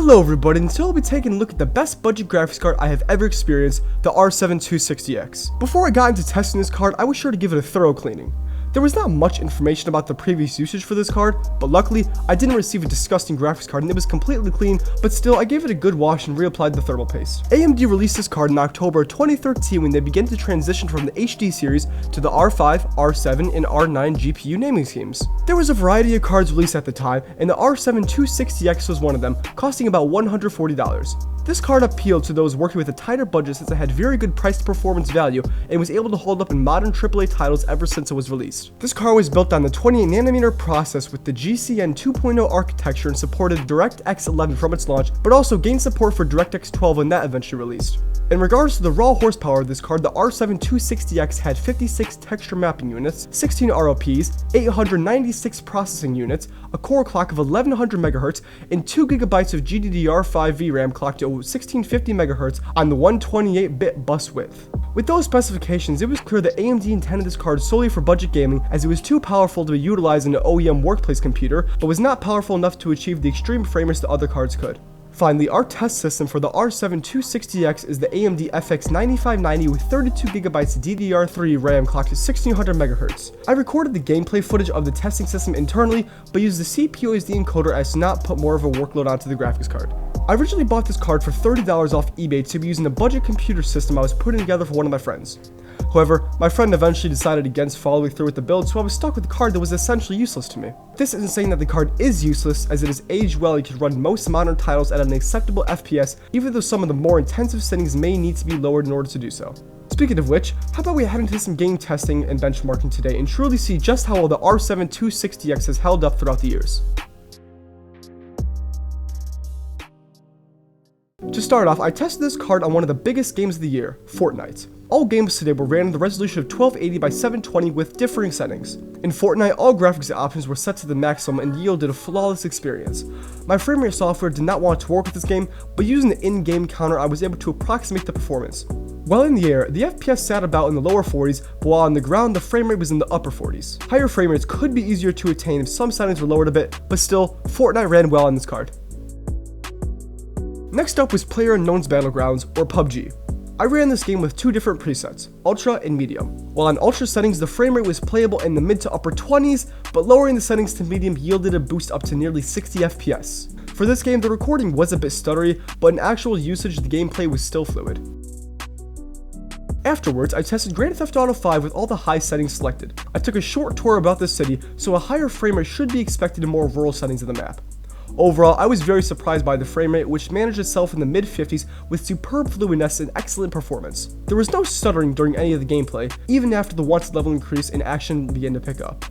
Hello everybody, and today I'll be taking a look at the best budget graphics card I have ever experienced, the R7 260X. Before I got into testing this card, I was sure to give it a thorough cleaning. There was not much information about the previous usage for this card, but luckily, I didn't receive a disgusting graphics card and it was completely clean, but still, I gave it a good wash and reapplied the thermal paste. AMD released this card in October 2013 when they began to transition from the HD series to the R5, R7, and R9 GPU naming schemes. There was a variety of cards released at the time, and the R7 260X was one of them, costing about $140. This card appealed to those working with a tighter budget since it had very good price to performance value and was able to hold up in modern AAA titles ever since it was released. This card was built on the 28nm process with the GCN 2.0 architecture and supported DirectX 11 from its launch, but also gained support for DirectX 12 when that eventually released. In regards to the raw horsepower of this card, the R7 260X had 56 texture mapping units, 16 RLPs, 896 processing units, a core clock of 1100 MHz, and 2GB of GDDR5 VRAM clocked to 1650 MHz on the 128-bit bus width. With those specifications, it was clear that AMD intended this card solely for budget gaming, as it was too powerful to be utilized in an OEM workplace computer, but was not powerful enough to achieve the extreme frame rates that other cards could. Finally, our test system for the R7 260X is the AMD FX 9590 with 32GB DDR3 RAM clocked to 1600 MHz. I recorded the gameplay footage of the testing system internally, but used the CPU as the encoder as to not put more of a workload onto the graphics card. I originally bought this card for $30 off eBay to be using a budget computer system I was putting together for one of my friends. However, my friend eventually decided against following through with the build, so I was stuck with a card that was essentially useless to me. This isn't saying that the card is useless, as it is aged well and can run most modern titles at an acceptable FPS, even though some of the more intensive settings may need to be lowered in order to do so. Speaking of which, how about we head into some game testing and benchmarking today and truly see just how well the R7 260X has held up throughout the years. To start off, I tested this card on one of the biggest games of the year, Fortnite. All games today were ran in the resolution of 1280 by 720 with differing settings. In Fortnite, all graphics options were set to the maximum and yielded a flawless experience. My frame rate software did not want to work with this game, but using the in-game counter I was able to approximate the performance. While in the air, the FPS sat about in the lower 40s, but while on the ground the frame rate was in the upper 40s. Higher frame rates could be easier to attain if some settings were lowered a bit, but still, Fortnite ran well on this card. Next up was PlayerUnknown's Battlegrounds, or PUBG. I ran this game with two different presets, Ultra and Medium. While on Ultra settings, the frame rate was playable in the mid to upper 20s, but lowering the settings to Medium yielded a boost up to nearly 60 FPS. For this game, the recording was a bit stuttery, but in actual usage, the gameplay was still fluid. Afterwards, I tested Grand Theft Auto 5 with all the high settings selected. I took a short tour about the city, so a higher frame rate should be expected in more rural settings of the map. Overall, I was very surprised by the frame rate, which managed itself in the mid-50s with superb fluidness and excellent performance. There was no stuttering during any of the gameplay, even after the wanted level increase and action began to pick up.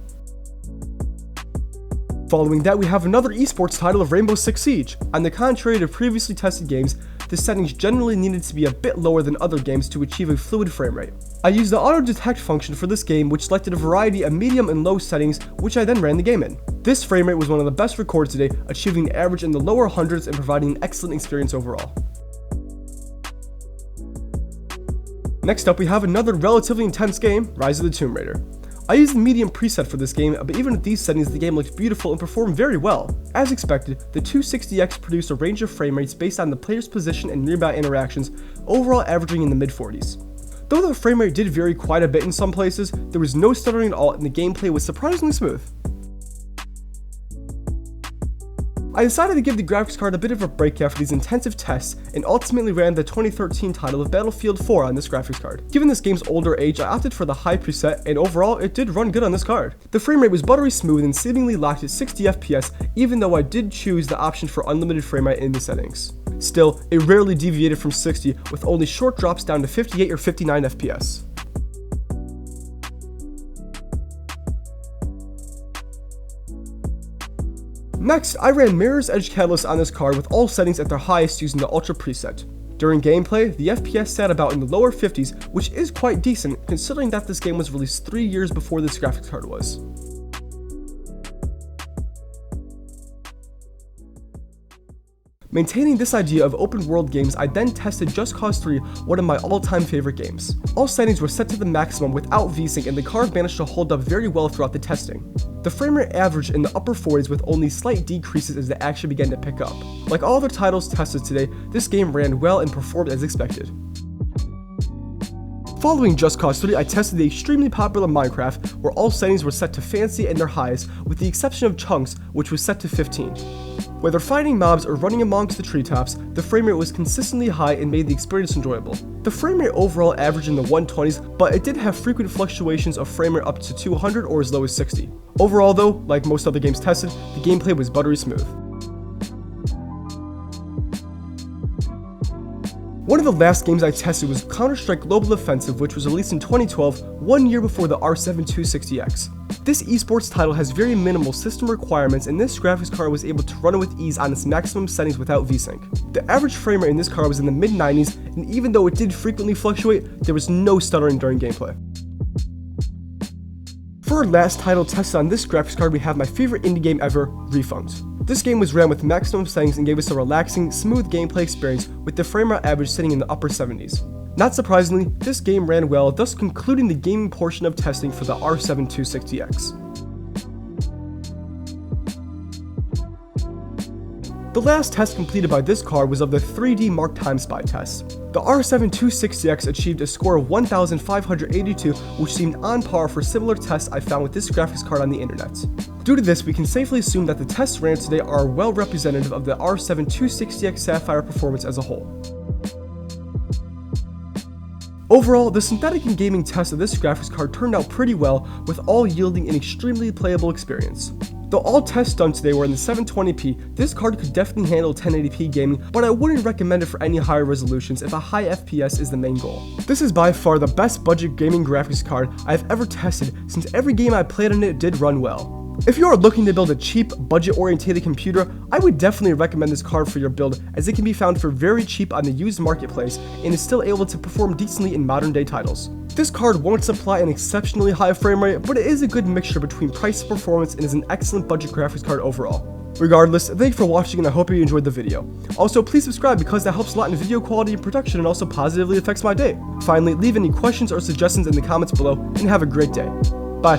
Following that, we have another esports title of Rainbow Six Siege. On the contrary to previously tested games, the settings generally needed to be a bit lower than other games to achieve a fluid frame rate. I used the auto detect function for this game, which selected a variety of medium and low settings, which I then ran the game in. This frame rate was one of the best recorded today, achieving an average in the lower hundreds and providing an excellent experience overall. Next up, we have another relatively intense game, Rise of the Tomb Raider. I used the medium preset for this game, but even with these settings, the game looked beautiful and performed very well. As expected, the 260X produced a range of frame rates based on the player's position and nearby interactions, overall averaging in the mid-40s. Though the frame rate did vary quite a bit in some places, there was no stuttering at all and the gameplay was surprisingly smooth. I decided to give the graphics card a bit of a break after these intensive tests and ultimately ran the 2013 title of Battlefield 4 on this graphics card. Given this game's older age, I opted for the high preset and overall it did run good on this card. The frame rate was buttery smooth and seemingly locked at 60 FPS, even though I did choose the option for unlimited frame rate in the settings. Still, it rarely deviated from 60 with only short drops down to 58 or 59 FPS. Next, I ran Mirror's Edge Catalyst on this card with all settings at their highest using the Ultra preset. During gameplay, the FPS sat about in the lower 50s, which is quite decent considering that this game was released 3 years before this graphics card was. Maintaining this idea of open world games, I then tested Just Cause 3, one of my all-time favorite games. All settings were set to the maximum without VSync, and the card managed to hold up very well throughout the testing. The frame rate averaged in the upper 40s with only slight decreases as the action began to pick up. Like all other titles tested today, this game ran well and performed as expected. Following Just Cause 3, I tested the extremely popular Minecraft, where all settings were set to fancy and their highs, with the exception of Chunks, which was set to 15. Whether fighting mobs or running amongst the treetops, the frame rate was consistently high and made the experience enjoyable. The frame rate overall averaged in the 120s, but it did have frequent fluctuations of frame rate up to 200 or as low as 60. Overall though, like most other games tested, the gameplay was buttery smooth. One of the last games I tested was Counter-Strike Global Offensive, which was released in 2012, 1 year before the R7 260X. This esports title has very minimal system requirements, and this graphics card was able to run it with ease on its maximum settings without VSync. The average frame rate in this card was in the mid-90s, and even though it did frequently fluctuate, there was no stuttering during gameplay. For our last title tested on this graphics card, we have my favorite indie game ever, Refund. This game was ran with maximum settings and gave us a relaxing, smooth gameplay experience with the frame rate average sitting in the upper 70s. Not surprisingly, this game ran well, thus concluding the gaming portion of testing for the R7 260X. The last test completed by this card was of the 3D Mark Time Spy test. The R7 260X achieved a score of 1,582, which seemed on par for similar tests I found with this graphics card on the internet. Due to this, we can safely assume that the tests ran today are well representative of the R7 260X Sapphire performance as a whole. Overall, the synthetic and gaming test of this graphics card turned out pretty well, with all yielding an extremely playable experience. Though all tests done today were in the 720p, this card could definitely handle 1080p gaming, but I wouldn't recommend it for any higher resolutions if a high FPS is the main goal. This is by far the best budget gaming graphics card I've ever tested, since every game I played on it did run well. If you are looking to build a cheap, budget-oriented computer, I would definitely recommend this card for your build, as it can be found for very cheap on the used marketplace and is still able to perform decently in modern-day titles. This card won't supply an exceptionally high frame rate, but it is a good mixture between price and performance and is an excellent budget graphics card overall. Regardless, thank you for watching and I hope you enjoyed the video. Also, please subscribe because that helps a lot in video quality and production and also positively affects my day. Finally, leave any questions or suggestions in the comments below and have a great day. Bye.